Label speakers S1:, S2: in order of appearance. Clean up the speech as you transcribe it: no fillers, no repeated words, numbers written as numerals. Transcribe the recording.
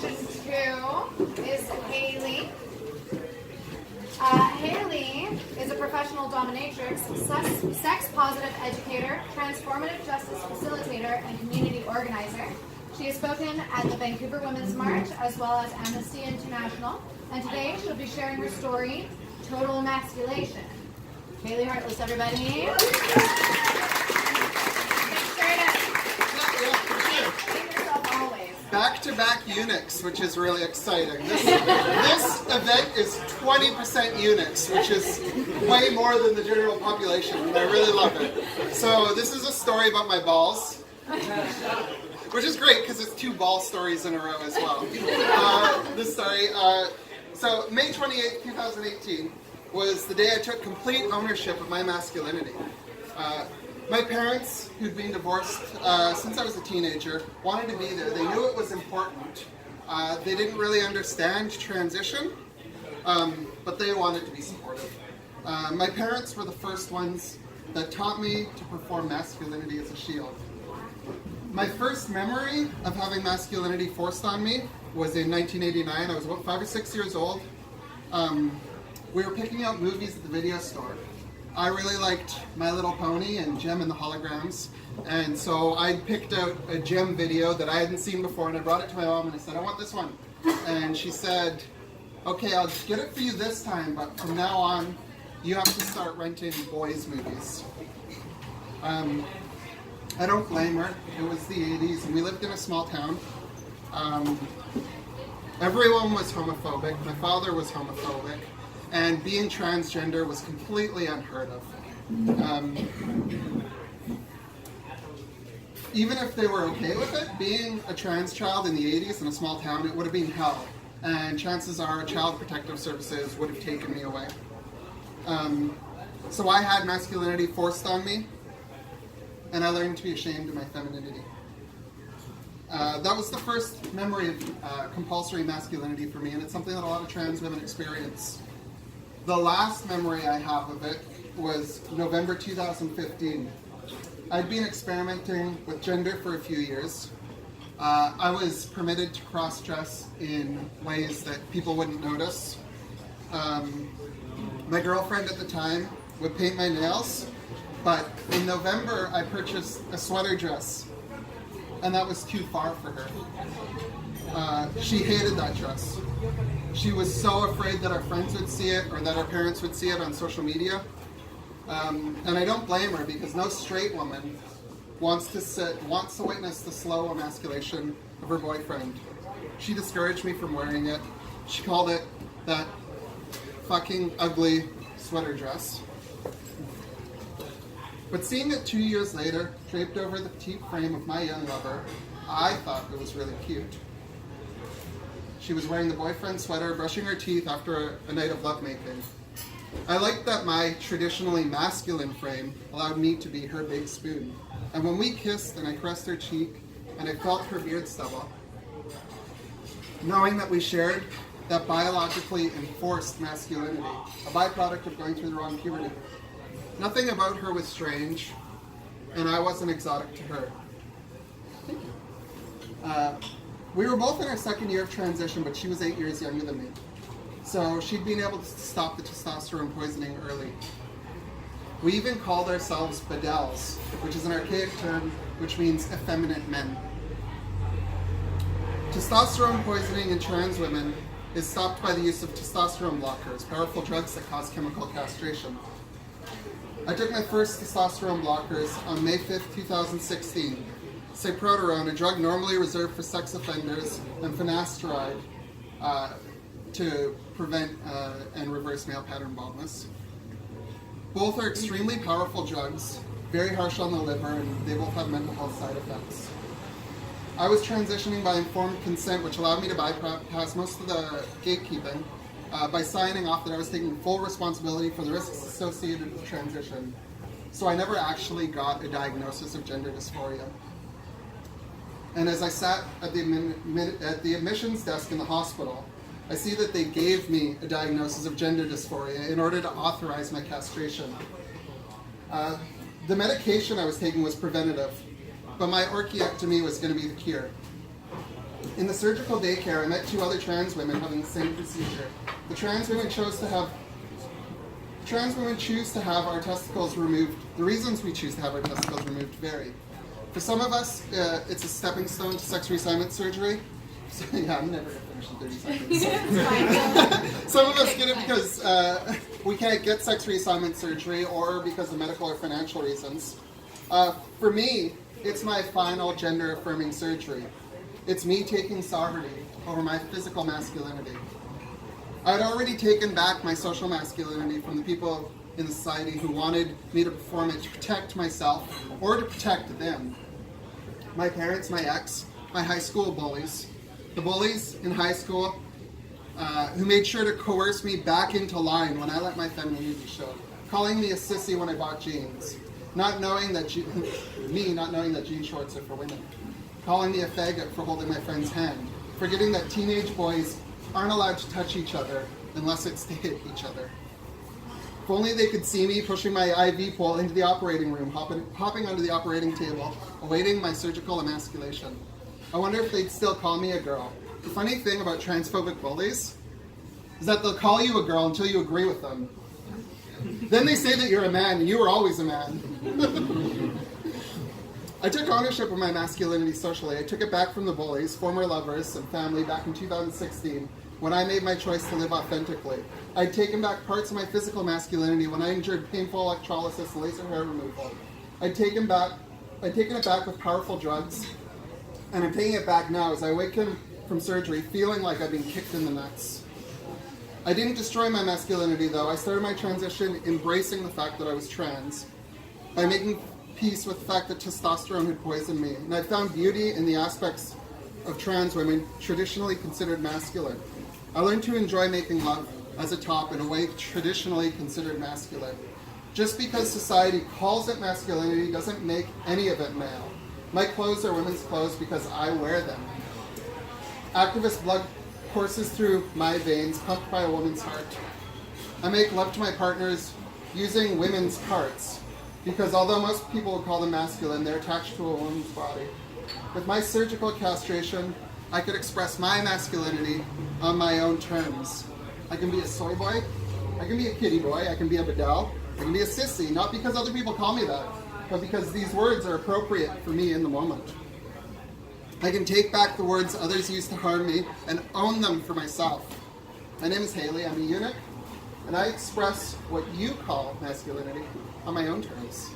S1: Section 2 is Haley. Haley is a professional dominatrix, sex-positive educator, transformative justice facilitator, and community organizer. She has spoken at the Vancouver Women's March as well as Amnesty International, and today she'll be sharing her story, Total Emasculation. Haley Hartless, everybody.
S2: Back-to-back eunuchs, which is really exciting. This event is 20% eunuchs, which is way more than the general population, and I really love it. So this is a story about my balls, which is great because it's 2 ball stories in a row as well. This story, so May 28, 2018 was the day I took complete ownership of my masculinity. My parents, who'd been divorced since I was a teenager, wanted to be there. They knew it was important. They didn't really understand transition, but they wanted to be supportive. My parents were the first ones that taught me to perform masculinity as a shield. My first memory of having masculinity forced on me was in 1989. I was about 5 or 6 years old. We were picking out movies at the video store. I really liked My Little Pony and Jem and the Holograms, and so I picked out a Jem video that I hadn't seen before, and I brought it to my mom and I said, I want this one. And she said, okay, I'll get it for you this time, but from now on, you have to start renting boys' movies. I don't blame her. It was the 80s, and we lived in a small town. Everyone was homophobic. My father was homophobic. And being transgender was completely unheard of. Even if they were okay with it, being a trans child in the 80s in a small town, it would have been hell. And chances are Child Protective Services would have taken me away. So I had masculinity forced on me, and I learned to be ashamed of my femininity. That was the first memory of compulsory masculinity for me, and it's something that a lot of trans women experience. The last memory I have of it was November 2015. I'd been experimenting with gender for a few years. I was permitted to cross-dress in ways that people wouldn't notice. My girlfriend at the time would paint my nails, but in November I purchased a sweater dress, and that was too far for her. She hated that dress. She was so afraid that our friends would see it or that our parents would see it on social media. And I don't blame her, because no straight woman wants to witness the slow emasculation of her boyfriend. She discouraged me from wearing it. She called it that fucking ugly sweater dress. But seeing it 2 years later, draped over the petite frame of my young lover, I thought it was really cute. She was wearing the boyfriend sweater, brushing her teeth after a night of lovemaking. I liked that my traditionally masculine frame allowed me to be her big spoon. And when we kissed and I caressed her cheek and I felt her beard stubble, knowing that we shared that biologically enforced masculinity, a byproduct of going through the wrong puberty. Nothing about her was strange, and I wasn't exotic to her. Thank you. We were both in our second year of transition, but she was 8 years younger than me. So she'd been able to stop the testosterone poisoning early. We even called ourselves Badels, which is an archaic term which means effeminate men. Testosterone poisoning in trans women is stopped by the use of testosterone blockers, powerful drugs that cause chemical castration. I took my first testosterone blockers on May 5th, 2016. Cyproterone, a drug normally reserved for sex offenders, and finasteride to prevent and reverse male pattern baldness. Both are extremely powerful drugs, very harsh on the liver, and they both have mental health side effects. I was transitioning by informed consent, which allowed me to bypass most of the gatekeeping by signing off that I was taking full responsibility for the risks associated with transition. So I never actually got a diagnosis of gender dysphoria. And as I sat at the admissions desk in the hospital, I see that they gave me a diagnosis of gender dysphoria in order to authorize my castration. The medication I was taking was preventative, but my orchiectomy was going to be the cure. In the surgical daycare, I met 2 other trans women having the same procedure. The trans women choose to have our testicles removed. The reasons we choose to have our testicles removed vary. For some of us, it's a stepping stone to sex reassignment surgery. So, yeah, I'm never going to finish in 30 seconds. Some of us get it because we can't get sex reassignment surgery or because of medical or financial reasons. For me, it's my final gender-affirming surgery. It's me taking sovereignty over my physical masculinity. I had already taken back my social masculinity from the people in the society who wanted me to perform it to protect myself or to protect them. My parents, my ex, my high school bullies. The bullies in high school who made sure to coerce me back into line when I let my femininity show. Calling me a sissy when I bought jeans. Not knowing that jean shorts are for women. Calling me a faggot for holding my friend's hand. Forgetting that teenage boys aren't allowed to touch each other unless it's to hit each other. If only they could see me pushing my IV pole into the operating room, hopping onto the operating table, awaiting my surgical emasculation. I wonder if they'd still call me a girl. The funny thing about transphobic bullies is that they'll call you a girl until you agree with them. Then they say that you're a man, and you were always a man. I took ownership of my masculinity socially. I took it back from the bullies, former lovers, and family back in 2016 when I made my choice to live authentically. I'd taken back parts of my physical masculinity when I endured painful electrolysis and laser hair removal. I'd taken it back with powerful drugs, and I'm taking it back now as I awaken from surgery feeling like I've been kicked in the nuts. I didn't destroy my masculinity though. I started my transition embracing the fact that I was trans by making peace with the fact that testosterone had poisoned me. And I found beauty in the aspects of trans women traditionally considered masculine. I learned to enjoy making love as a top in a way traditionally considered masculine. Just because society calls it masculinity doesn't make any of it male. My clothes are women's clothes because I wear them. Activist blood courses through my veins, pumped by a woman's heart. I make love to my partners using women's parts, because although most people would call them masculine, they're attached to a woman's body. With my surgical castration, I could express my masculinity on my own terms. I can be a soy boy, I can be a kitty boy, I can be a bedell, I can be a sissy, not because other people call me that, but because these words are appropriate for me in the moment. I can take back the words others used to harm me and own them for myself. My name is Haley, I'm a eunuch, and I express what you call masculinity on my own terms.